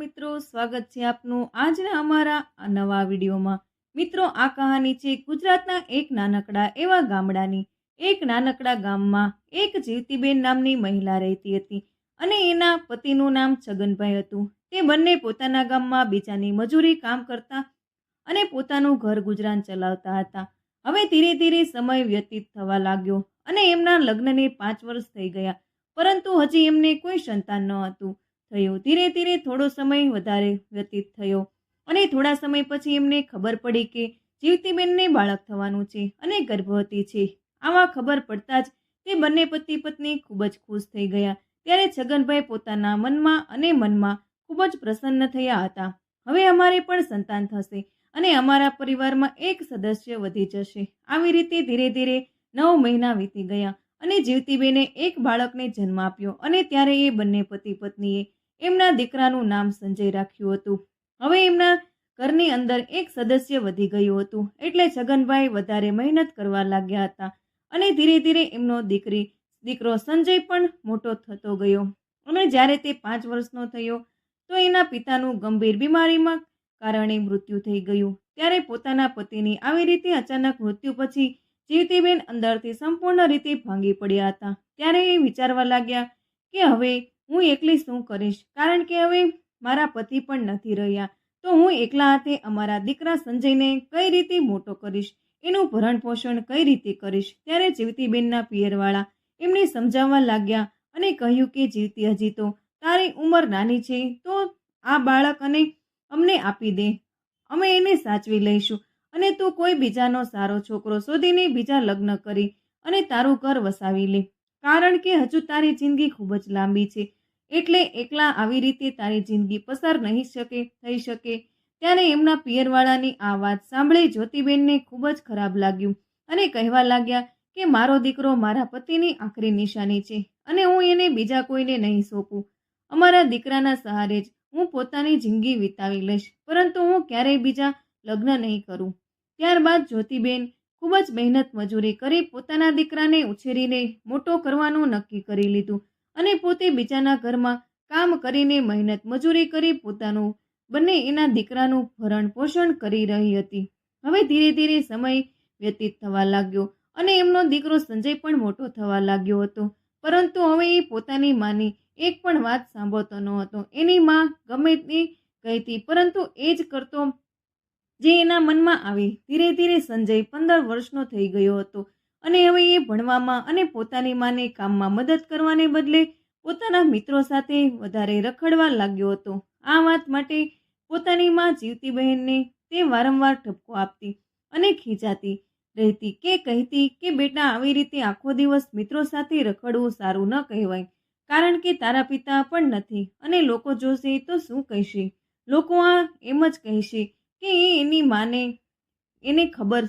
મિત્રો, સ્વાગત છે આપનું આજના અમારા આ નવા વિડીયોમાં। મિત્રો, આ કહાની છે ગુજરાતના એક નાનકડા એવા ગામડાની। એક નાનકડા ગામમાં એક જીવતીબેન નામની મહિલા રહેતી હતી અને એના પતિનું નામ છગનભાઈ હતું। તે બંને પોતાના ગામમાં બીજાની મજૂરી કામ કરતા અને પોતાનું ઘર ગુજરાન ચલાવતા હતા। હવે ધીરે ધીરે સમય વ્યતીત થવા લાગ્યો અને એમના લગ્નને 5 વર્ષ થઈ ગયા, પરંતુ હજી એમને કોઈ સંતાન ન હતું થયું। ધીરે ધીરે થોડો સમય વધારે વ્યતીત થયો અને થોડા સમય પછી એમને ખબર પડી કે જીવતીબેનને બાળક થવાનું છે અને ગર્ભવતી છે। આવા ખબર પડતા જ તે બંને પતિ પત્ની ખૂબ જ ખુશ થઈ ગયા। ત્યારે છગનભાઈ પોતાના મનમાં ખૂબ જ પ્રસન્ન થયા હતા। હવે અમારે પણ સંતાન થશે અને અમારા પરિવારમાં એક સદસ્ય વધી જશે। આવી રીતે ધીરે ધીરે 9 મહિના વીતી ગયા અને જીવતીબેને એક બાળકને જન્મ આપ્યો અને ત્યારે એ બંને પતિ પત્નીએ એમના દીકરાનું નામ સંજય રાખ્યું હતું। હવે એમના ઘરની અંદર એક સદસ્ય વધી ગયું હતું, એટલે છગનભાઈ વધારે મહેનત કરવા લાગ્યા હતા અને ધીરે ધીરે એમનો દીકરો સંજય પણ મોટો થતો ગયો અને જ્યારે તે 5 વર્ષનો થયો તો એના પિતાનું ગંભીર બીમારીમાં કારણે મૃત્યુ થઈ ગયું। ત્યારે પોતાના પતિની આવી રીતે અચાનક મૃત્યુ પછી જીવતીબેન અંદરથી સંપૂર્ણ રીતે ભાંગી પડ્યા હતા। ત્યારે એ વિચારવા લાગ્યા કે હવે હું એકલી શું કરીશ, કારણ કે હવે મારા પતિ પણ નથી રહ્યા, તો હું એકલા હાથે અમારા દીકરા સંજયને કઈ રીતે મોટો કરીશ, એનું ભરણ પોષણ કઈ રીતે કરીશ। ત્યારે જીવતીબેનના પિયરવાળા એમને સમજાવવા લાગ્યા અને કહ્યું કે જીવતી, હજી તો તારી ઉંમર નાની છે, તો આ બાળક અમને આપી દે, અમે એને સાચવી લઈશું અને તું કોઈ બીજાનો સારો છોકરો શોધીને બીજા લગ્ન કરી અને તારું ઘર વસાવી લે, કારણ કે હજુ તારી જિંદગી ખૂબ જ લાંબી છે, એટલે એકલા આવી રીતે તારી જિંદગી પસાર નહીં થઈ શકે। ત્યારે એમના પિયરવાળાની આ વાત સાંભળી જ્યોતિબેનને ખૂબ જ ખરાબ લાગ્યું અને કહેવા લાગ્યા કે મારો દીકરો મારા પતિની આખરી નિશાની છે અને હું એને બીજા કોઈને નહીં સોંપું। અમારા દીકરાના સહારે જ હું પોતાની જિંદગી વિતાવી લઈશ, પરંતુ હું ક્યારેય બીજા લગ્ન નહીં કરું। ત્યારબાદ જ્યોતિબેન ખૂબ જ મહેનત મજૂરી કરી પોતાના દીકરાને ઉછેરીને મોટો કરવાનું નક્કી કરી લીધું અને પોતે બીજાના ઘરમાં કામ કરીને મહેનત મજૂરી કરી પોતાનું બંને એના દીકરાનું ભરણ પોષણ કરી રહી હતી। હવે ધીરે ધીરે સમય વ્યતીત થવા લાગ્યો અને એમનો દીકરો સંજય પણ મોટો થવા લાગ્યો હતો, પરંતુ હવે એ પોતાની માની એક પણ વાત સાંભળતો ન હતો। એની માં ગમે તે કહેતી, પરંતુ એ જ કરતો જે એના મનમાં આવે। ધીરે ધીરે સંજય 15 વર્ષનો થઈ ગયો હતો અને હવે એ ભણવામાં અને પોતાની માને કામમાં મદદ કરવાને બદલે પોતાના મિત્રો સાથે વધારે રખડવા લાગ્યો હતો। આ વાત માટે પોતાની માં જીવતીબહેનને તે વારંવાર ઠપકો આપતી અને ખીજાતી રહેતી કે કહેતી કે બેટા, આવી રીતે આખો દિવસ મિત્રો સાથે રખડવું સારું ન કહેવાય, કારણ કે તારા પિતા પણ નથી અને લોકો જોશે તો શું કહેશે। લોકો આ એમ જ કહેશે કે એની માને એને ખબર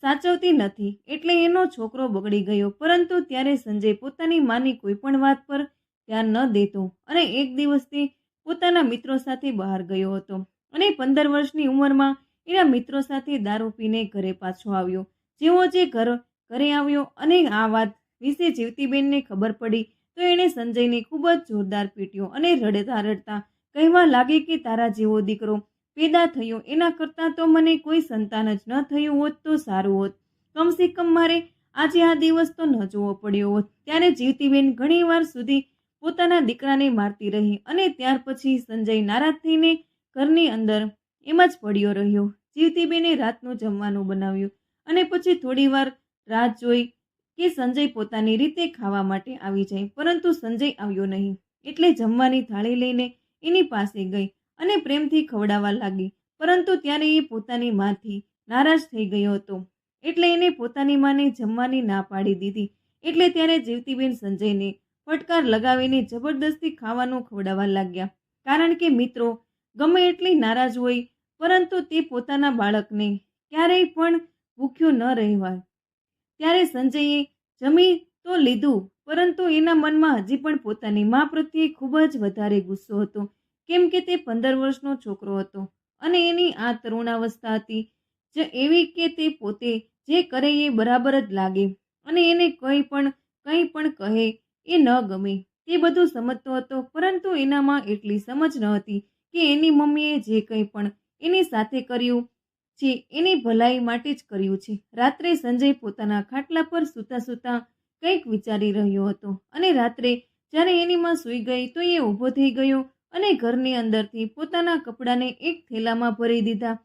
સાચવતી નથી એટલે એનો છોકરો બગડી ગયો। પરંતુ ત્યારે સંજય પોતાની માની કોઈ પણ વાત પર ધ્યાન ન દેતો અને એક દિવસ તે પોતાના મિત્રો સાથે બહાર ગયો હતો અને 15 વર્ષની ઉંમરમાં એના મિત્રો સાથે દારૂ પીને ઘરે પાછો આવ્યો। જેવો જે ઘરે આવ્યો અને આ વાત વિશે જીવતીબેનને ખબર પડી તો એણે સંજયને ખૂબ જ જોરદાર પીટ્યો અને રડતા રડતા કહેવા લાગી કે તારા જેવો દીકરો પેદા થયો એના કરતાં તો મને કોઈ સંતાન જ ન થયું હોત તો સારું હોત, કમસે કમ મારે આજે આ દિવસ તો ન જોવો પડ્યો હોત। ત્યારે જીવતીબેન ઘણી વાર સુધી પોતાના દીકરાને મારતી રહી અને ત્યાર પછી સંજય નારાજ થઈને ઘરની અંદર એમ જ પડ્યો રહ્યો। જીવતીબેને રાતનું જમવાનું બનાવ્યું અને પછી થોડી વાર રાહ જોઈ કે સંજય પોતાની રીતે ખાવા માટે આવી જાય, પરંતુ સંજય આવ્યો નહીં, એટલે જમવાની થાળી લઈને એની પાસે ગઈ અને પ્રેમથી ખવડાવવા લાગી, પરંતુ ત્યારે એ પોતાની માથી નારાજ થઈ ગયો હતો એટલે એને પોતાની માને જમવાની ના પાડી દીધી। એટલે ત્યારે જીવતીબેન સંજયને ફટકાર લગાવીને જબરદસ્તી ખાવાનું ખવડાવવા લાગ્યા, કારણ કે મિત્રો ગમે એટલી નારાજ હોય પરંતુ તે પોતાના બાળકને ક્યારેય પણ ભૂખ્યું ન રહેવાય। ત્યારે સંજયે જમી તો લીધું, પરંતુ એના મનમાં હજી પણ પોતાની મા પ્રત્યે ખૂબ જ વધારે ગુસ્સો હતો, કેમ કે તે 15 વર્ષનો છોકરો હતો અને એની આ તરુણાવસ્થા હતી જે એવી કે તે પોતે જે કરે એ બરાબર જ લાગે અને એને કંઈ પણ કહે એ ન ગમે। તે બધું સમજતો હતો, પરંતુ એનામાં એટલી સમજ ન હતી કે એની મમ્મીએ જે કંઈ પણ એની સાથે કર્યું છે એની ભલાઈ માટે જ કર્યું છે. રાત્રે સંજય પોતાના ખાટલા પર સૂતા સૂતા કંઈક વિચારી રહ્યો હતો અને રાત્રે જ્યારે એની માં સૂઈ ગઈ તો એ ઊભો થઈ ગયો અને ઘરની અંદરથી પોતાના કપડાને એક થેલામાં ભરી દીધા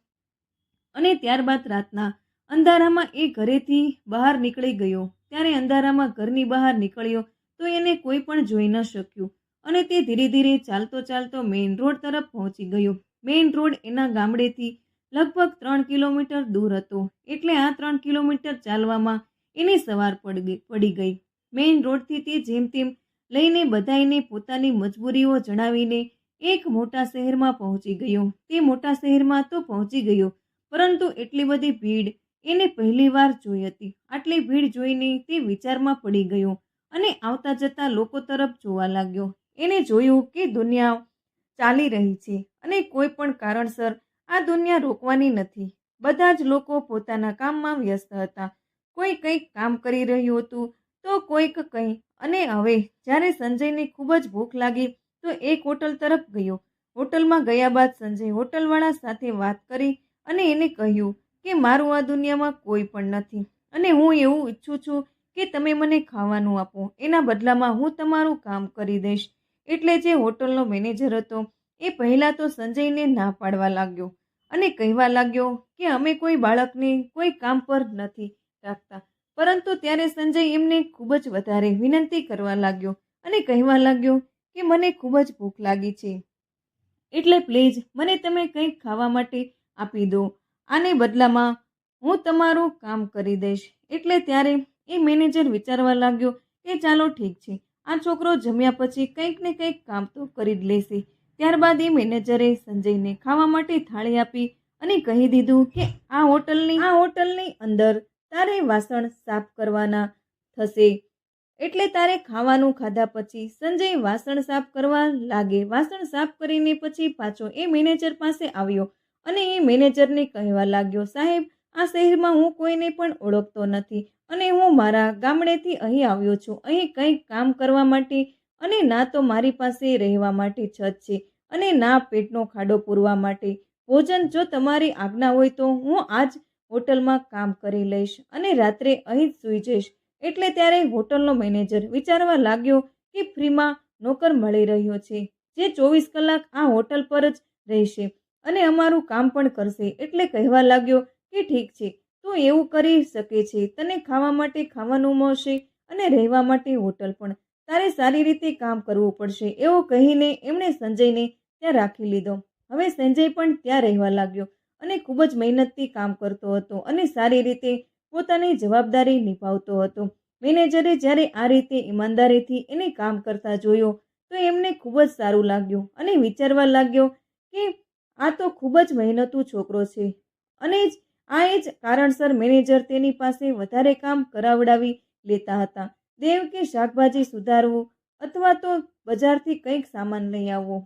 અને ત્યારબાદ રાતના અંધારામાં એ ઘરેથી બહાર નીકળી ગયો. ત્યારે અંધારામાં ઘરની બહાર નીકળ્યો તો એને કોઈ પણ જોઈ ન શક્યું અને તે ધીરે ધીરે ચાલતો ચાલતો મેઇન રોડ તરફ પહોંચી ગયો. મેઇન રોડ એના ગામડેથી લગભગ 3 કિલોમીટર દૂર હતો, એટલે આ 3 કિલોમીટર ચાલવામાં એની સવાર પડી ગઈ. મેઇન રોડથી તે જેમ તેમ લઈને બધાઈને પોતાની મજબૂરીઓ જણાવીને એક મોટા શહેરમાં પહોંચી ગયો. તે મોટા શહેરમાં તો પહોંચી ગયો, પરંતુ એટલી બધી ભીડ એને પહેલીવાર જોઈ હતી. આટલી ભીડ જોઈને તે વિચારમાં પડી ગયો અને આવતા જતા લોકો તરફ જોવા લાગ્યો. એને જોયું કે દુનિયા ચાલી રહી છે અને કોઈ પણ કારણસર આ દુનિયા રોકવાની નથી. બધા જ લોકો પોતાના કામમાં વ્યસ્ત હતા. કોઈ કંઈક કામ કરી રહ્યું હતું તો કોઈક કંઈ. અને હવે જ્યારે સંજયને ખૂબ જ ભૂખ લાગી તો એક હોટલ તરફ ગયો. હોટલમાં ગયા બાદ સંજય હોટલવાળા સાથે વાત કરી અને એને કહ્યું કે મારું આ દુનિયામાં કોઈ પણ નથી અને હું એવું ઈચ્છું છું કે તમે મને ખાવાનું આપો, એના બદલામાં હું તમારું કામ કરી દઈશ. એટલે જે હોટલનો મેનેજર હતો એ પહેલાં તો સંજયને ના પાડવા લાગ્યો અને કહેવા લાગ્યો કે અમે કોઈ બાળકને કોઈ કામ પર નથી રાખતા. પરંતુ ત્યારે સંજય એમને ખૂબ જ વધારે વિનંતી કરવા લાગ્યો અને કહેવા લાગ્યો કે મને ખૂબ જ ભૂખ લાગી છે, એટલે પ્લીઝ મને તમે કંઈક ખાવા માટે આપી દો, આને બદલામાં હું તમારું કામ કરી દઈશ. એટલે ત્યારે એ મેનેજર વિચારવા લાગ્યો કે ચાલો ઠીક છે, આ છોકરો જમ્યા પછી કંઈક ને કંઈક કામ તો કરી જ લેશે. ત્યારબાદ એ મેનેજરે સંજયને ખાવા માટે થાળી આપી અને કહી દીધું કે આ હોટલની અંદર તારે વાસણ સાફ કરવાના થશે. એટલે તારે ખાવાનું ખાધા પછી સંજય વાસણ સાફ કરવા લાગે. વાસણ સાફ કરીને પછી પાછો એ મેનેજર પાસે આવ્યો અને એ મેનેજરને કહેવા લાગ્યો, સાહેબ, આ શહેરમાં હું કોઈને પણ ઓળખતો નથી અને હું મારા ગામડેથી અહીં આવ્યો છું, અહીં કંઈક કામ કરવા માટે અને ના તો મારી પાસે રહેવા માટે છત છે અને ના પેટનો ખાડો પૂરવા માટે ભોજન. જો તમારી આજ્ઞા હોય તો હું આજ હોટલમાં કામ કરી લઈશ અને રાત્રે અહીં જ સૂઈ જઈશ. એટલે ત્યારે હોટલનો મેનેજર વિચારવા લાગ્યો કે ફ્રીમાં નોકર મળી રહ્યો છે જે 24 કલાક આ હોટલ પર જ રહેશે અને અમારું કામ પણ કરશે. એટલે કહેવા લાગ્યો કે ઠીક છે, તું એવું કરી શકે છે, તને ખાવા માટે ખાવાનું મળશે અને રહેવા માટે હોટલ પણ. તારે સારી રીતે કામ કરવું પડશે. એવું કહીને એમણે સંજયને ત્યાં રાખી લીધો. હવે સંજય પણ ત્યાં રહેવા લાગ્યો અને ખૂબ જ મહેનતથી કામ કરતો હતો અને સારી રીતે પોતાની જવાબદારી નિભાવતો હતો. મેનેજરે જ્યારે આ રીતે ઈમાનદારીથી એને કામ કરતા જોયો તો એમને ખૂબ જ સારું લાગ્યું અને વિચારવા લાગ્યો કે આ તો ખૂબ જ મહેનતુ છોકરો છે અને એ જ કારણસર મેનેજર તેની પાસે વધારે કામ કરાવડાવી લેતા હતા. દેવ કે શાકભાજી સુધારવું અથવા તો બજારથી કંઈક સામાન લઈ આવવો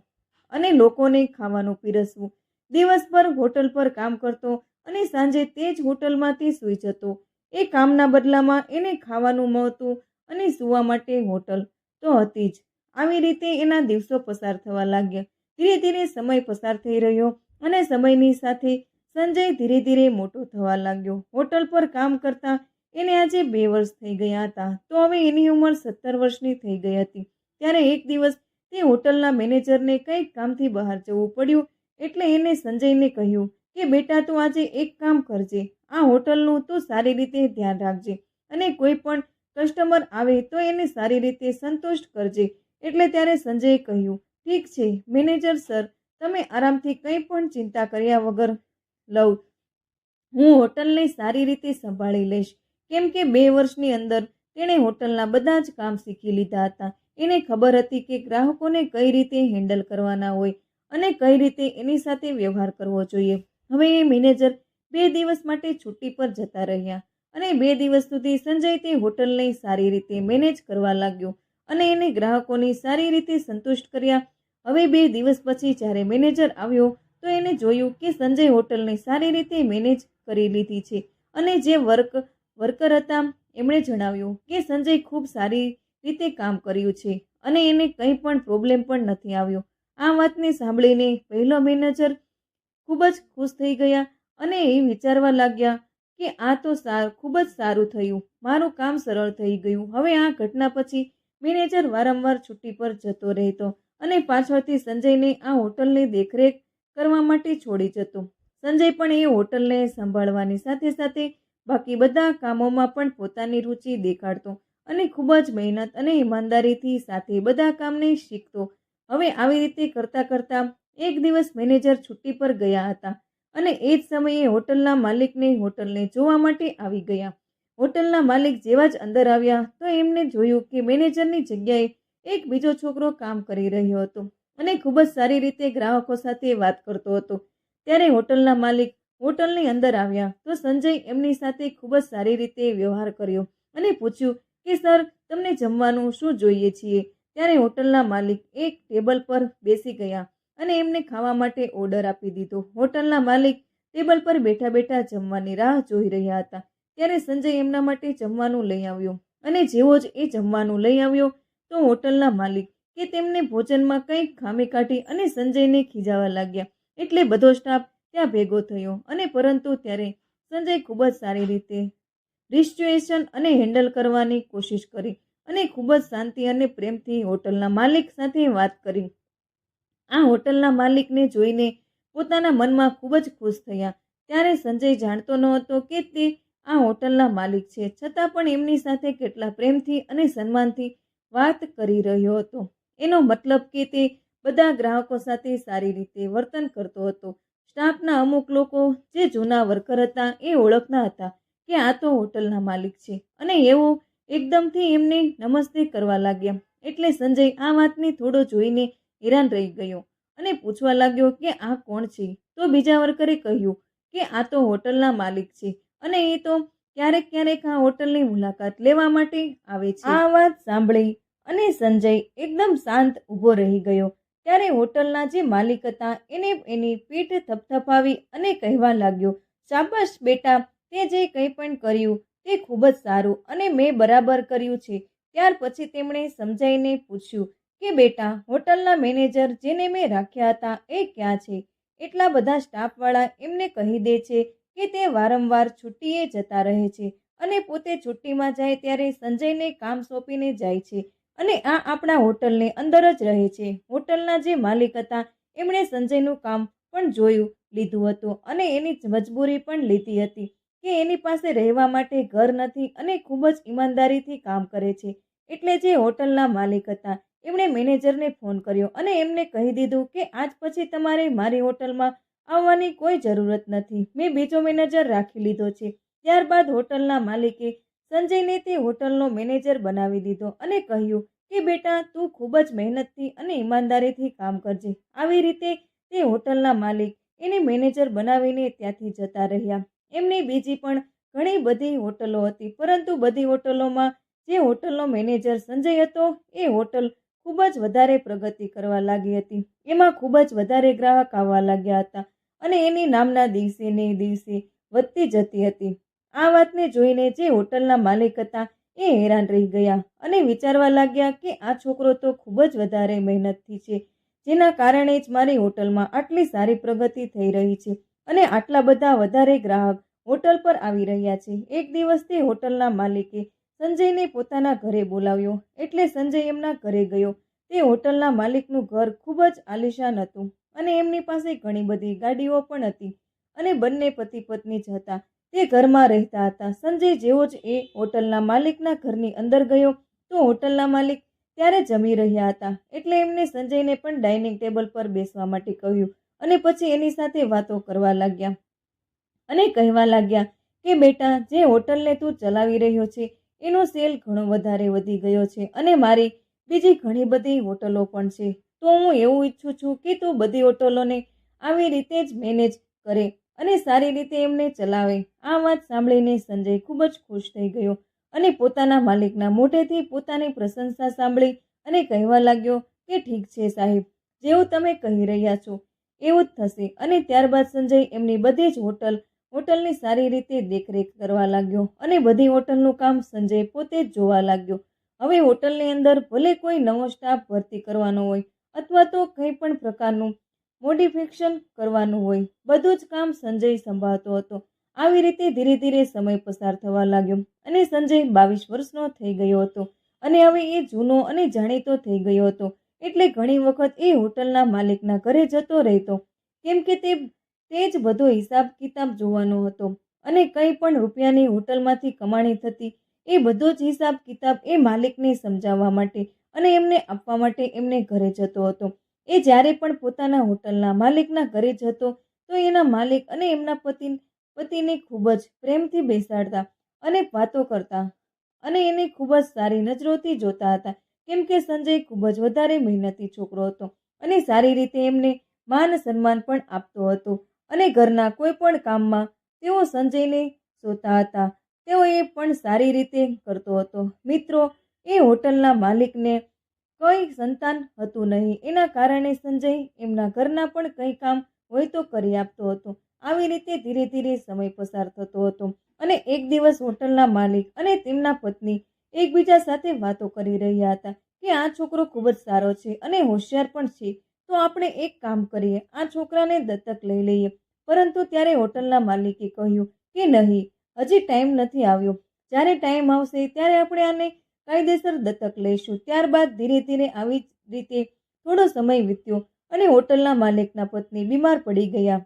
અને લોકોને ખાવાનું પીરસવું. દિવસભર હોટલ પર કામ કરતો અને સાંજે તે જ હોટલમાંથી સૂઈ જતો. એ કામના બદલામાં એને ખાવાનું મળતું અને સૂવા માટે હોટલ તો હતી જ. આવી રીતે એના દિવસો પસાર થવા લાગ્યા. ધીરે ધીરે સમય પસાર થઈ રહ્યો અને સમયની સાથે સંજય ધીરે ધીરે મોટો થવા લાગ્યો. હોટલ પર કામ કરતા એને આજે 2 વર્ષ થઈ ગયા હતા, તો હવે એની ઉંમર 17 વર્ષની થઈ ગઈ હતી. ત્યારે એક દિવસ તે હોટલના મેનેજરને કંઈક કામથી બહાર જવું પડ્યું. એટલે એને સંજયને કહ્યું કે બેટા, તું આજે એક કામ કરજે, આ હોટલનું તું સારી રીતે ધ્યાન રાખજે અને કોઈ પણ કસ્ટમર આવે તો એને સારી રીતે સંતુષ્ટ કરજે. એટલે ત્યારે સંજયે કહ્યું, ઠીક છે મેનેજર સર, તમે આરામથી કંઈ પણ ચિંતા કર્યા વગર લઉં, હું હોટલને સારી રીતે સંભાળી લઈશ. કેમ કે 2 વર્ષની અંદર તેણે હોટલના બધા જ કામ શીખી લીધા હતા. એને ખબર હતી કે ગ્રાહકોને કઈ રીતે હેન્ડલ કરવાના હોય અને કઈ રીતે એની સાથે વ્યવહાર કરવો જોઈએ. હવે એ મેનેજર 2 દિવસ માટે છુટ્ટી પર જતા રહ્યા અને 2 દિવસ સુધી સંજય તે હોટલને સારી રીતે મેનેજ કરવા લાગ્યો અને એને ગ્રાહકોની સારી રીતે સંતુષ્ટ કર્યા. હવે 2 દિવસ પછી જ્યારે મેનેજર આવ્યો તો એને જોયું કે સંજય હોટલને સારી રીતે મેનેજ કરી લીધી છે અને જે વર્કર હતા એમણે જણાવ્યું કે સંજય ખૂબ સારી રીતે કામ કર્યું છે અને એને કંઈ પણ પ્રોબ્લેમ પણ નથી આવ્યો. આ વાતને સાંભળીને પહેલો મેનેજર ખૂબ જ ખુશ થઈ ગયા અને એ વિચારવા લાગ્યા કે આ તો ખૂબ જ સારું થયું, મારું કામ સરળ થઈ ગયું. હવે આ ઘટના પછી મેનેજર વારંવાર છુટ્ટી પર જતો રહેતો અને પાછળથી સંજયને આ હોટલની દેખરેખ કરવા માટે છોડી જતો. સંજય પણ એ હોટલને સંભાળવાની સાથે સાથે બાકી બધા કામોમાં પણ પોતાની રુચિ દેખાડતો અને ખૂબ જ મહેનત અને ઈમાનદારીથી સાથે બધા કામને શીખતો. હવે આવી રીતે કરતાં કરતાં એક દિવસ મેનેજર છુટ્ટી પર ગયા હતા અને એ જ સમયે હોટલના માલિકને હોટલને જોવા માટે આવી ગયા. હોટલના માલિક જેવા જ અંદર આવ્યા તો એમને જોયું કે મેનેજરની જગ્યાએ એક બીજો છોકરો કામ કરી રહ્યો હતો અને ખૂબ જ સારી રીતે ગ્રાહકો સાથે વાત કરતો હતો. ત્યારે હોટલના માલિક હોટલની અંદર આવ્યા તો સંજય એમની સાથે ખૂબ જ સારી રીતે વ્યવહાર કર્યો અને પૂછ્યું કે સર, તમને જમવાનું શું જોઈએ છીએ? ત્યારે હોટલના માલિક એક ટેબલ પર બેસી ગયા અને એમને ખાવા માટે ઓર્ડર આપી દીધો. હોટલના માલિક ટેબલ પર બેઠા બેઠા જમવાની રાહ જોઈ રહ્યા હતા. ત્યારે સંજય એમના માટે જમવાનું લઈ આવ્યો અને જેવો જ એ જમવાનું લઈ આવ્યો તો હોટલના માલિક કે તેમને ભોજનમાં કંઈક ખામી કાઢી અને સંજયને ખીજાવા લાગ્યા. એટલે બધો સ્ટાફ ત્યાં ભેગો થયો અને પરંતુ ત્યારે સંજય ખૂબ જ સારી રીતે રિસ્ટ્યુએશન અને હેન્ડલ કરવાની કોશિશ કરી અને ખૂબ જ શાંતિ અને પ્રેમથી હોટલના માલિક સાથે વાત કરી. આ હોટલના માલિકને જોઈને પોતાના મનમાં ખૂબ જ ખુશ થયા. ત્યારે સંજય જાણતો ન હતો કે તે આ હોટલના માલિક છે, છતાં પણ એમની સાથે કેટલા પ્રેમથી અને સન્માનથી વાત કરી રહ્યો હતો. એનો મતલબ કે તે બધા ગ્રાહકો સાથે સારી રીતે વર્તન કરતો હતો. સ્ટાફના અમુક લોકો જે જૂના વર્કર હતા એ ઓળખના હતા કે આ તો હોટલના માલિક છે અને એવો એકદમથી એમને નમસ્તે કરવા લાગ્યા. એટલે સંજય આ વાતને થોડો જોઈને હેરાન રહી ગયો અને પૂછવા લાગ્યો કે આ કોણ છે? તો બીજા વર્કરે કહ્યું કે આ તો હોટલના માલિક છે અને એ તો ક્યારેક ક્યારેક આ હોટલની મુલાકાત લેવા માટે આવે છે. આ વાત સાંભળી અને સંજય એકદમ શાંત ઊભો રહી ગયો. ત્યારે હોટલના જે માલિક હતા એને એની પીઠ થપથપાવી અને કહેવા લાગ્યો, શાબાશ બેટા, તે જે કંઈ પણ કર્યું તે ખૂબ જ સારું અને મેં બરાબર કર્યું છે. ત્યાર પછી તેમણે સમજાઈને પૂછ્યું કે બેટા, હોટલના મેનેજર જેને મેં રાખ્યા હતા એ ક્યાં છે? એટલા બધા સ્ટાફવાળા એમને કહી દે છે કે તે વારંવાર છુટ્ટીએ જતા રહે છે અને પોતે છુટ્ટીમાં જાય ત્યારે સંજયને કામ સોંપીને જાય છે અને આ આપણા હોટલની અંદર જ રહે છે. હોટલના જે માલિક હતા એમણે સંજયનું કામ પણ જોયું લીધું હતું અને એની મજબૂરી પણ લીધી હતી કે એની પાસે રહેવા માટે ઘર નથી અને ખૂબ જ ઈમાનદારીથી કામ કરે છે. એટલે જે હોટલના માલિક હતા એમણે મેનેજરને ફોન કર્યો અને એમને કહી દીધું કે આજ પછી તમારે મારી હોટલમાં આવવાની કોઈ જરૂરત નથી, મેં બીજો મેનેજર રાખી લીધો છે. ત્યારબાદ હોટલના માલિકે સંજયને તે હોટલનો મેનેજર બનાવી દીધો અને કહ્યું કે બેટા, તું ખૂબ જ મહેનતથી અને ઈમાનદારીથી કામ કરજે. આવી રીતે તે હોટલના માલિક એને મેનેજર બનાવીને ત્યાંથી જતા રહ્યા. એમની બીજી પણ ઘણી બધી હોટલો હતી, પરંતુ બધી હોટલોમાં જે હોટલનો મેનેજર સંજય હતો એ હોટલ ખૂબ જ વધારે પ્રગતિ કરવા લાગી હતી. એમાં ખૂબ જ વધારે ગ્રાહક આવવા લાગ્યા હતા અને એની નામના દિવસે ને દિવસે વધતી જતી હતી. આ વાતને જોઈને જે હોટલના માલિક હતા એ હેરાન રહી ગયા અને વિચારવા લાગ્યા કે આ છોકરો તો ખૂબ જ વધારે મહેનતથી છે, જેના કારણે જ મારી હોટલમાં આટલી સારી પ્રગતિ થઈ રહી છે અને આટલા બધા વધારે ગ્રાહક હોટલ પર આવી રહ્યા છે. એક દિવસ તે હોટલના માલિકે સંજયને પોતાના ઘરે બોલાવ્યો. એટલે સંજય એમના ઘરે ગયો. તે હોટલના માલિકનું ઘર ખૂબ જ આલિશાન હતું અને એમની પાસે ઘણી બધી ગાડીઓ પણ હતી અને બંને પતિ પત્ની જ હતા. તે ઘરમાં રહેતા હતા. સંજય જેવો જ એ હોટલના માલિકના ઘરની અંદર ગયો તો હોટલના માલિક ત્યારે જમી રહ્યા હતા. એટલે એમને સંજયને પણ ડાઇનિંગ ટેબલ પર બેસવા માટે કહ્યું અને પછી એની સાથે વાતો કરવા લાગ્યા અને કહેવા લાગ્યા કે બેટા, જે હોટલને તું ચલાવી રહ્યો છે એનો સેલ ઘણો વધારે વધી ગયો છે અને મારી બીજી ઘણી બધી હોટલો પણ છે. તો હું એવું ઈચ્છું છું કે તું બધી હોટલોને આવી રીતે જ મેનેજ કરે અને સારી રીતે એમને ચલાવે. આ વાત સાંભળીને સંજય ખૂબ જ ખુશ થઈ ગયો અને પોતાના માલિકના મોઢેથી પોતાની પ્રશંસા સાંભળી અને કહેવા લાગ્યો કે ઠીક છે સાહેબ, જેવું તમે કહી રહ્યા છો એવું જ થશે. અને ત્યારબાદ સંજય એમની બધી જ હોટલની સારી રીતે દેખરેખ કરવા લાગ્યો અને બધી હોટલનું કામ સંજય પોતે જ જોવા લાગ્યો. હવે હોટલની અંદર ભલે કોઈ નવો સ્ટાફ ભરતી કરવાનો હોય અથવા તો કંઈ પણ પ્રકારનું મોડિફિકેશન કરવાનું હોય, બધું જ કામ સંજય સંભાળતો હતો. આવી રીતે ધીરે ધીરે સમય પસાર થવા લાગ્યો અને સંજય 22 વર્ષનો થઈ ગયો હતો અને હવે એ જૂનો અને જાણીતો થઈ ગયો હતો. એટલે ઘણી વખત એ હોટલના માલિકના ઘરે જતો રહેતો, કેમ કે તે જ બધો હિસાબ કિતાબ જોવાનો હતો અને કંઈ પણ રૂપિયાની હોટલમાંથી કમાણી થતી એ બધો જ હિસાબ કિતાબ એ માલિકને સમજાવવા માટે અને એમને આપવા માટે એમને ઘરે જતો હતો. એ જ્યારે પણ પોતાના હોટલના માલિકના ઘરે જતો તો એના માલિક અને એમના પતિને ખૂબ જ પ્રેમથી બેસાડતા અને વાતો કરતા અને એને ખૂબ જ સારી નજરોથી જોતા હતા, કેમ કે સંજય ખૂબ જ વધારે મહેનતી છોકરો હતો અને સારી રીતે એમને માન સન્માન પણ આપતો હતો અને ઘરના કોઈ પણ કામમાં તેઓ સંજયને જોતા હતા. તેઓ એ પણ સારી રીતે કરતો હતો. મિત્રો, એ હોટલના માલિકને કોઈ સંતાન હતું નહીં. એના કારણે સંજય એમના ઘરના પણ કંઈ કામ હોય તો કરી આપતો હતો. આવી રીતે ધીરે ધીરે સમય પસાર થતો હતો અને એક દિવસ હોટલના માલિક અને તેમના પત્ની એકબીજા સાથે વાતો કરી રહ્યા હતા કે આ છોકરો ખૂબ જ સારો છે અને હોશિયાર પણ છે, તો આપણે એક કામ કરીએ, આ છોકરાને દત્તક લઈ લઈએ. પરંતુ ત્યારે હોટલના માલિકે કહ્યું કે નહીં, હજી ટાઈમ નથી આવ્યો. જ્યારે ટાઈમ આવશે ત્યારે આપણે આને કાયદેસર દત્તક લઈશું. ત્યારબાદ ધીરે ધીરે આવી રીતે થોડો સમય વીત્યો અને હોટલના માલિકના પત્ની બીમાર પડી ગયા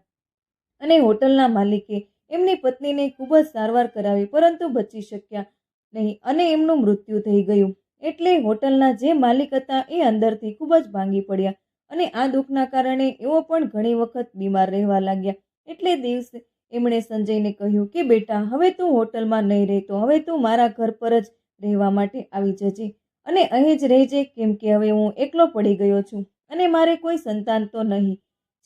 અને હોટલના માલિકે એમની પત્નીને ખૂબ જ સારવાર કરાવી, પરંતુ બચી શક્યા નહીં અને એમનું મૃત્યુ થઈ ગયું. એટલે હોટલના જે માલિક હતા એ અંદરથી ખૂબ જ ભાંગી પડ્યા અને આ દુઃખના કારણે એઓ પણ ઘણી વખત બીમાર રહેવા લાગ્યા. એટલે દિવસે એમણે સંજયને કહ્યું કે બેટા, હવે તું હોટલમાં નહીં રહેતો, હવે તું મારા ઘર પર જ રહેવા માટે આવી જજે અને અહીં જ રહેજે, કેમ કે હવે હું એકલો પડી ગયો છું અને મારે કોઈ સંતાન તો નહીં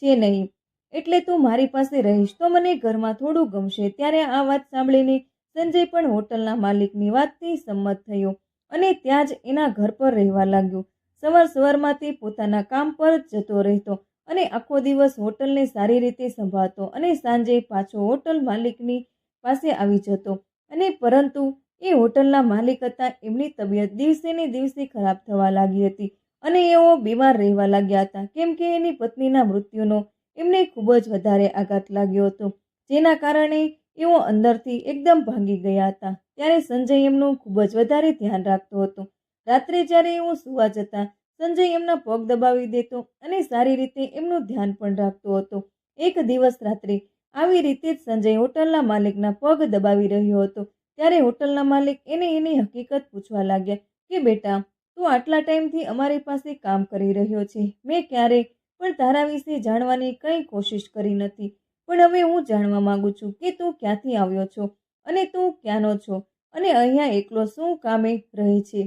છે નહીં, એટલે તું મારી પાસે રહીશ તો મને ઘરમાં થોડું ગમશે. ત્યારે આ વાત સાંભળીને સંજય પણ હોટલના માલિકની વાતથી સંમત થયો અને ત્યાં જ એના ઘર પર રહેવા લાગ્યો. સવારમાં તે પોતાના કામ પર જતો રહેતો અને આખો દિવસ હોટલને સારી રીતે સંભાળતો અને સાંજે પાછો હોટલ માલિકની પાસે આવી જતો. અને પરંતુ એ હોટલના માલિક હતા, એમની તબિયત દિવસે ને દિવસે ખરાબ થવા લાગી હતી અને એઓ બીમાર રહેવા લાગ્યા હતા, કેમ કે એની પત્નીના મૃત્યુનો એમને ખૂબ જ વધારે આઘાત લાગ્યો હતો, જેના કારણે એઓ અંદરથી એકદમ ભાંગી ગયા હતા. ત્યારે સંજય એમનું ખૂબ જ વધારે ધ્યાન રાખતો હતો. રાત્રે જ્યારે એઓ સૂવા જતા, સંજય એમના પગ દબાવી દેતો અને સારી રીતે એમનું ધ્યાન પણ રાખતો હતો. એક દિવસ રાત્રે આવી રીતે જ સંજય હોટલના માલિકના પગ દબાવી રહ્યો હતો. ત્યારે હોટલના માલિક એની હકીકત પૂછવા લાગ્યા કે બેટા, તું આટલા ટાઈમથી અમારી પાસે કામ કરી રહ્યો છે. મેં ક્યારેય પણ તારા વિશે જાણવાની કંઈ કોશિશ કરી નથી, પણ હવે હું જાણવા માંગુ છું કે તું ક્યાંથી આવ્યો છો અને તું ક્યાંનો છો અને અહીંયા એકલો શું કામે રહે છે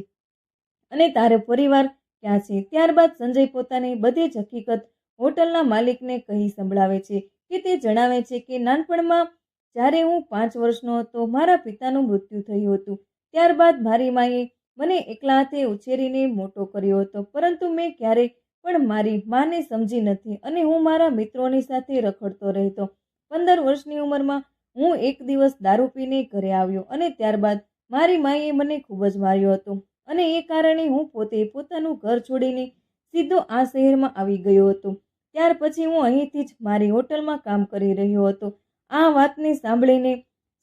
અને તારો પરિવાર ક્યાં છે. ત્યારબાદ સંજય પોતાની બધી જ હકીકત હોટલના માલિકને કહી સંભળાવે છે કે તે જણાવે છે કે નાનપણમાં જ્યારે હું 5 વર્ષનો હતો, મારા પિતાનું મૃત્યુ થયું હતું. ત્યારબાદ મારી માએ મને એકલા હાથે ઉછેરીને મોટો કર્યો હતો, પરંતુ મેં ક્યારેય પણ મારી માને સમજી નથી અને હું મારા મિત્રોની સાથે રખડતો રહેતો. 15 વર્ષની ઉંમરમાં હું એક દિવસ દારૂ પીને ઘરે આવ્યો અને ત્યારબાદ મારી માએ મને ખૂબ જ માર્યો હતો અને એ કારણે હું પોતે પોતાનું ઘર છોડીને સીધો આ શહેરમાં આવી ગયો હતો. ત્યાર પછી હું અહીંથી જ મારી હોટલમાં કામ કરી રહ્યો હતો. આ વાતને સાંભળીને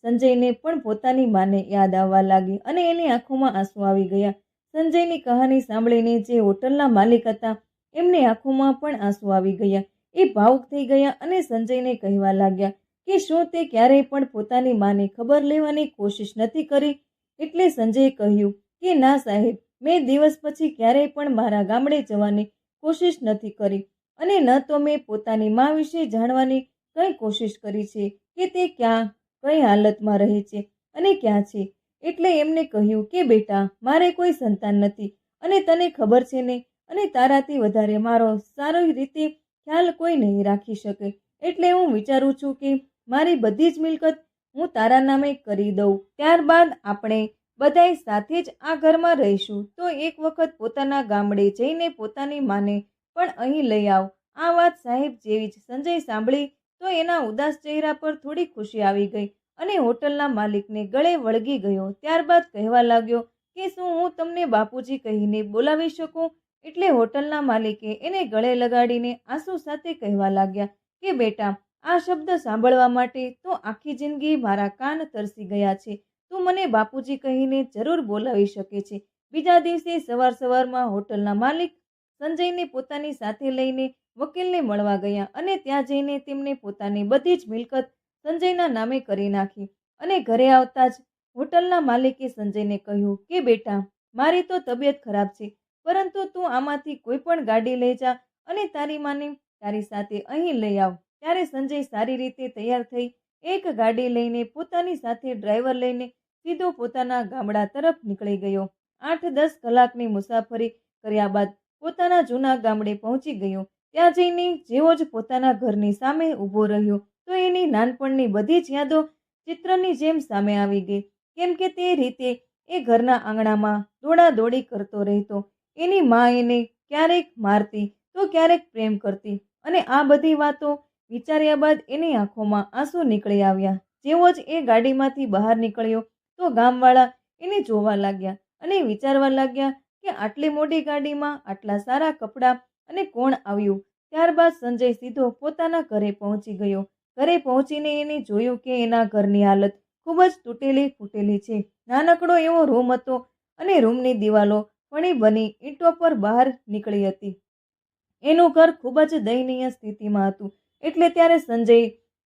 સંજયને પણ પોતાની માને યાદ આવવા લાગી અને એની આંખોમાં આંસુ આવી ગયા. સંજયની કહાની સાંભળીને જે હોટલના માલિક હતા, એમની આંખોમાં પણ આંસુ આવી ગયા. એ ભાવુક થઈ ગયા અને સંજયને કહેવા લાગ્યા કે શું તે ક્યારેય પણ પોતાની માને ખબર લેવાની કોશિશ નથી કરી. એટલે સંજયે કહ્યું કે ના સાહેબ, મેં દિવસ પછી ક્યારેય પણ મારા ગામડે જવાની કોશિશ નથી કરી અને ન તો મેં પોતાની મા વિશે જાણવાની કંઈ કોશિશ કરી છે કે તે કઈ હાલતમાં રહે છે અને ક્યાં છે. એટલે એમને કહ્યું કે બેટા, મારે કોઈ સંતાન નથી અને તને ખબર છે ને, અને તારાથી વધારે મારો સારી રીતે ખ્યાલ કોઈ નહીં રાખી શકે. એટલે હું વિચારું છું કે મારી બધી જ મિલકત હું તારા નામે કરી દઉં. ત્યારબાદ આપણે બધાય સાથે જ આ ઘરમાં રહીશું. તો એક વખત પોતાના ગામડે જઈને પોતાની માને પણ અહીં લઈ આવ. આ વાત સાહેબ જેવી જ સંજય સાંભળી તો એના ઉદાસ ચહેરા પર થોડી ખુશી આવી ગઈ અને હોટલના માલિકને ગળે વળગી ગયો. ત્યારબાદ કહેવા લાગ્યો કે શું હું તમને બાપુજી કહીને બોલાવી શકું? એટલે હોટલના માલિકે એને ગળે લગાડીને આંસુ સાથે કહેવા લાગ્યા કે બેટા, આ શબ્દ સાંભળવા માટે તો આખી જિંદગી મારા કાન તરસી ગયા છે. તું મને બાપુજી કહીને જરૂર બોલાવી શકે છે. બીજા દિવસે સવારમાં હોટલના માલિક સંજયને પોતાની સાથે લઈને વકીલને મળવા ગયા અને ત્યાં જઈને તેમને પોતાની બધી જ મિલકત સંજયના નામે કરી નાખી. અને ઘરે આવતા જ હોટલના માલિકે સંજયને કહ્યું કે બેટા, મારી તો તબિયત ખરાબ છે, પરંતુ તું આમાંથી કોઈ પણ ગાડી લઈ જા અને તારી માને તારી સાથે અહીં લઈ આવ. ત્યારે સંજય સારી રીતે તૈયાર થઈ એક ગાડી લઈને પોતાની સાથે ડ્રાઈવર લઈને સીધો પોતાના ગામડા તરફ નીકળી ગયો. 8-10 કલાકની મુસાફરી કર્યા બાદ પોતાના જૂના ગામડે પહોંચી ગયો. ત્યાં જઈને જેવો જ પોતાના ઘરની સામે ઊભો રહ્યો તો એની નાનપણની બધી જ યાદો ચિત્રની જેમ સામે આવી ગઈ. કેમ કે તે રીતે એ ઘરના આંગણામાં દોડાદોડી કરતો રહેતો. એની મા એને ક્યારેક મારતી તો ક્યારેક પ્રેમ કરતી અને આ બધી વાતો વિચાર્યા બાદ એની આંખોમાં આંસુ નીકળી આવ્યા. જેવો જ એ ગાડીમાંથી બહાર નીકળ્યો તો ગામવાળા એને જોવા લાગ્યા અને વિચારવા લાગ્યા કે આટલી મોટી ગાડીમાં આટલા સારા કપડાં અને કોણ આવ્યું. ત્યારબાદ સંજય સીધો પોતાના ઘરે પહોંચી ગયો. ઘરે પહોંચીને એને જોયું કે એના ઘરની હાલત ખૂબ જ તૂટેલી ફૂટેલી છે. નાનકડો એવો રૂમ હતો અને રૂમની દિવાલો ફણી બની ઈંટો પર બહાર નીકળી હતી. એનું ઘર ખૂબ જ દયનીય સ્થિતિમાં હતું. એટલે ત્યારે સંજય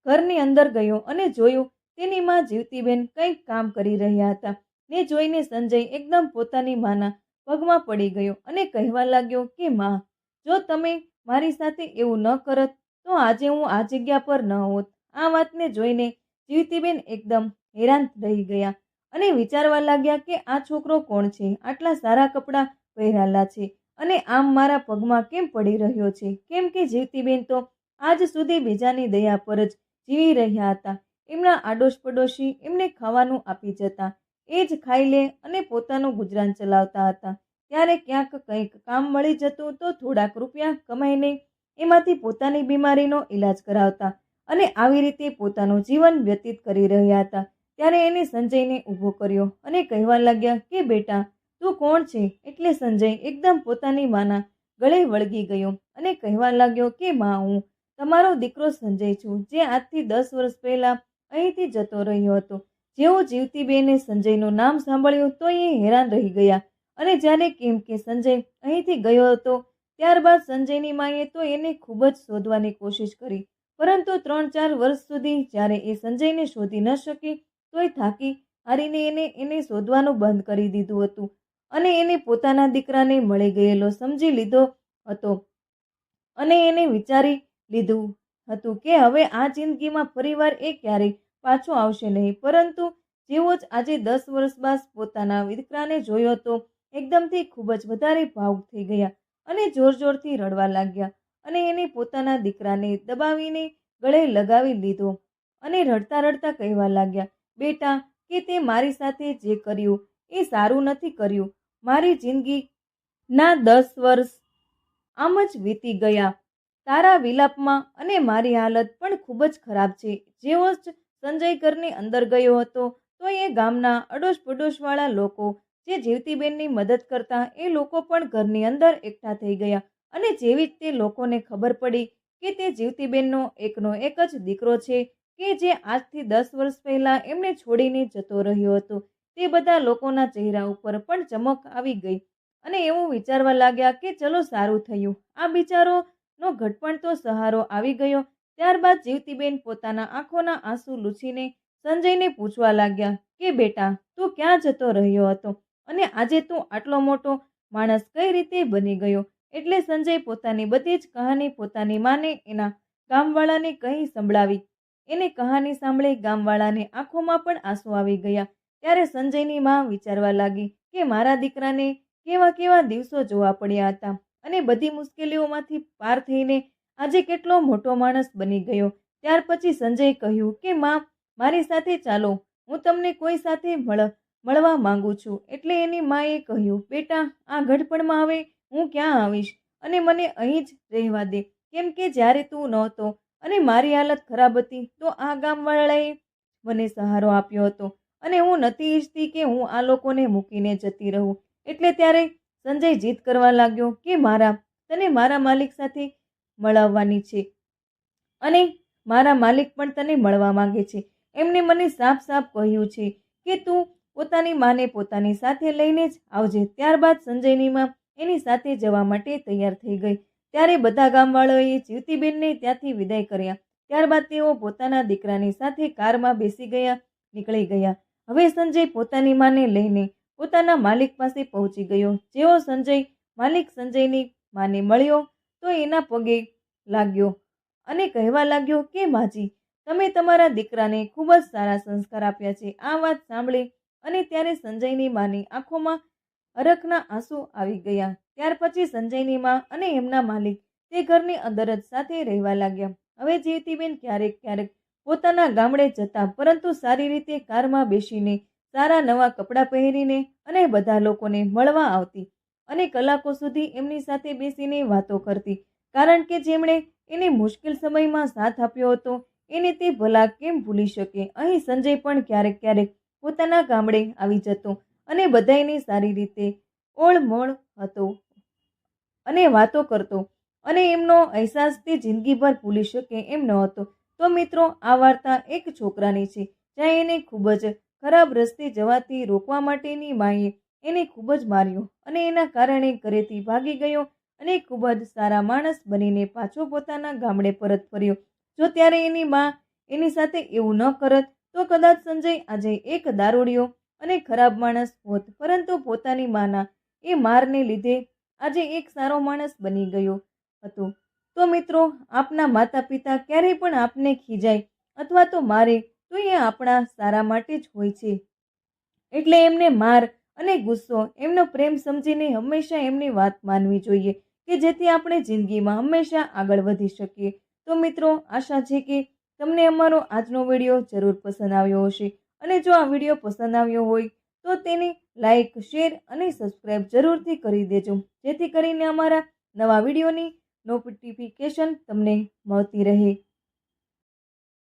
ઘરની અંદર ગયો અને જોયું તેની માં જીવતીબેન કંઈક કામ કરી રહ્યા હતા. ને જોઈને સંજય એકદમ પોતાની માના પગમાં પડી ગયો અને કહેવા લાગ્યો કે માં, જો તમે મારી સાથે એવું ન કરત તો આજે હું આ જગ્યા પર ન હોત. આ વાતને જોઈને જીવતીબેન એકદમ હેરાન રહી ગયા અને વિચારવા લાગ્યા કે આ છોકરો કોણ છે, આટલા સારા કપડાં પહેરેલા છે અને આમ મારા પગમાં કેમ પડી રહ્યો છે. કેમ કે જીવતીબેન તો આજ સુધી બીજાની દયા પર જ જીવી રહ્યા હતા. એમના આડોશ પડોશી એમને ખાવાનું આપી જતા, એ જ ખાઈ લે અને પોતાનું ગુજરાન ચલાવતા હતા. ત્યારે ક્યાંક કંઈક કામ મળી જતું તો થોડાક રૂપિયા કમાઈને એમાંથી પોતાની બીમારીનો ઈલાજ કરાવતા અને આવી રીતે પોતાનું જીવન વ્યતીત કરી રહ્યા હતા. ત્યારે એને સંજયને ઊભો કર્યો અને કહેવા લાગ્યા કે બેટા, તું કોણ છે? એટલે સંજય એકદમ પોતાની માના ગળે વળગી ગયો અને કહેવા લાગ્યો કે માં, હું તમારો દીકરો સંજય છું, જે આજથી 10 વર્ષ પહેલા અહીંથી જતો રહ્યો હતો. જેવું જીવતીબેને સંજયનું નામ સાંભળ્યું તો એ હેરાન રહી ગયા અને જ્યારે કેમ કે સંજય અહીંથી ગયો હતો ત્યારબાદ સંજયની માએ તો એને ખૂબ જ શોધવાની કોશિશ કરી, પરંતુ 3-4 વર્ષ સુધી જ્યારે એ સંજયને શોધી ન શકી તોય થાકી હારીને એને શોધવાનું બંધ કરી દીધું હતું અને એને પોતાના દીકરાને મળી ગયેલો સમજી લીધો હતો અને એને વિચારી લીધું હતું કે હવે આ જિંદગીમાં ફરીવાર એ ક્યારેય પાછો આવશે નહીં. પરંતુ જેવો જ આજે 10 વર્ષ બાદ પોતાના દીકરાને જોયો તો એકદમથી ખૂબ જ વધારે ભાવુક થઈ ગયા અને જોરથી રડવા લાગ્યા અને એને પોતાના દીકરાને દબાવીને ગળે લગાવી લીધો અને રડતા કહેવા લાગ્યા, બેટા, કે તે મારી સાથે જે કર્યું એ સારું નથી કર્યું. મારી જિંદગીના 10 વર્ષ આમ જ વીતી ગયા તારા વિલાપમાં અને મારી હાલત પણ ખૂબ જ ખરાબ છે. જેવો જ સંજય ઘરની અંદર ગયો હતો તો એ ગામના અડોશ પડોશવાળા લોકો જે જીવતીબેનની મદદ કરતા એ લોકો પણ ઘરની અંદર એકઠા થઈ ગયા અને જેવી જ તે લોકોને ખબર પડી કે તે જીવતીબેનનો એકનો એક જ દીકરો છે કે જે આજથી 10 વર્ષ પહેલા એમને છોડીને જતો રહ્યો હતો, તે બધા લોકોના ચહેરા ઉપર પણ ચમક આવી ગઈ અને એવું વિચારવા લાગ્યા કે ચલો સારું થયું, આ બિચારોનો ઘટપણ તો સહારો આવી ગયો. ત્યારબાદ જીવતીબેન પોતાના આંખોના આંસુ લૂછીને સંજયને પૂછવા લાગ્યા કે બેટા, તું ક્યાં જતો રહ્યો હતો અને આજે તું આટલો મોટો માણસ કઈ રીતે બની ગયો? એટલે સંજય પોતાની બધી જ કહાની પોતાની માને એના ગામવાળાને કહી સંભળાવી. એને કહાની સાંભળી ગામવાળાને આંખોમાં પણ આંસુ આવી ગયા. ત્યારે સંજયની માં વિચારવા લાગી કે મારા દીકરાને કેવા દિવસો જોવા પડ્યા હતા અને બધી મુશ્કેલીઓમાંથી પાર થઈને આજે કેટલો મોટો માણસ બની ગયો. ત્યાર પછી સંજય કહ્યું કે માં, મારી સાથે ચાલો, હું તમને કોઈ સાથે મળવા માંગુ છું. એટલે એની માએ કહ્યું, બેટા, આ ઘડપણમાં હવે હું ક્યાં આવીશ અને મને અહીં જ રહેવા દે. કેમ કે જ્યારે તું નહોતો અને મારી હાલત ખરાબ હતી તો આ ગામવાળાએ મને સહારો આપ્યો હતો અને હું નથી ઈચ્છતી કે હું આ લોકોને મૂકીને જતી રહું. એટલે ત્યારે સંજય જીદ કરવા લાગ્યો કે તને મારા માલિક સાથે મળવાની છે અને મારા માલિક પણ તને મળવા માંગે છે. એમને મને સાફ સાફ કહ્યું છે કે તું પોતાની માને પોતાની સાથે લઈને જ આવજે. ત્યારબાદ સંજયની માં એની સાથે જવા માટે તૈયાર થઈ ગઈ. ત્યારે બધા ગામવાળાઓએ જીવતીબેનને ત્યાંથી વિદાય કર્યા. ત્યારબાદ તેઓ પોતાના દીકરાની સાથે કારમાં નીકળી ગયા. હવે સંજય પોતાની માને લઈને પોતાના માલિક પાસે પહોંચી ગયો. જેવો માલિક સંજયની માને મળ્યો તો એના પગે લાગ્યો અને કહેવા લાગ્યો કે માજી, તમે તમારા દીકરાને ખૂબ જ સારા સંસ્કાર આપ્યા છે. આ વાત સાંભળી અને ત્યારે સંજયની માની આંખોમાં હરખના આંસુ આવી ગયા. ત્યાર પછી સંજયની માં અને એમના માલિક તે ઘરની અંદર જ સાથે રહેવા લાગ્યા. હવે જીવતીબેન ક્યારેક પોતાના ગામડે જતા, પરંતુ સારી રીતે કારમાં બેસીને સારા નવા કપડાં પહેરીને અને બધા લોકોને મળવા આવતી અને કલાકો સુધી એમની સાથે બેસીને વાતો કરતી. કારણ કે જેમણે એને મુશ્કેલ સમયમાં સાથ આપ્યો હતો એને તે ભલા કેમ ભૂલી શકે. અહીં સંજય પણ ક્યારેક પોતાના ગામડે આવી જતો અને બધાયની સારી રીતે ઓળમોળ હતો અને વાતો કરતો અને એમનો અહેસાસ તે જિંદગીભર ભૂલી શકે એમ ન હતો. તો મિત્રો, આ વાર્તા એક છોકરાની છે જ્યાં એને ખૂબ જ ખરાબ રસ્તે જવાથી રોકવા માટેની માએ એને ખૂબ જ માર્યો અને એના કારણે ઘરેથી ભાગી ગયો અને ખૂબ જ સારા માણસ બનીને પાછો પોતાના ગામડે પરત ફર્યો. જો ત્યારે એની માં એની સાથે એવું ન કરત તો કદાચ સંજય આજે એક દારૂડિયો અને ખરાબ માણસ હોત, પરંતુ પોતાની માના એ મારને લીધે આજે એક સારો માણસ બની ગયો હતો. તો મિત્રો, આપના માતા પિતા ક્યારેય પણ આપને ખીજાય અથવા તો મારે તો એ આપણા સારા માટે જ હોય છે. એટલે એમને માર અને ગુસ્સો એમનો પ્રેમ સમજીને હંમેશા એમની વાત માનવી જોઈએ કે જેથી આપણે જિંદગીમાં હંમેશા આગળ વધી શકીએ. તો મિત્રો, આશા છે કે તમને અમારો આજનો વિડીયો જરૂર પસંદ આવ્યો હશે અને જો આ વિડીયો પસંદ આવ્યો હોય તો તેને લાઈક, શેર અને સબસ્ક્રાઈબ જરૂરથી કરી દેજો, જેથી કરીને અમારા નવા વિડીયોની નોટિફિકેશન તમને મળતી રહે.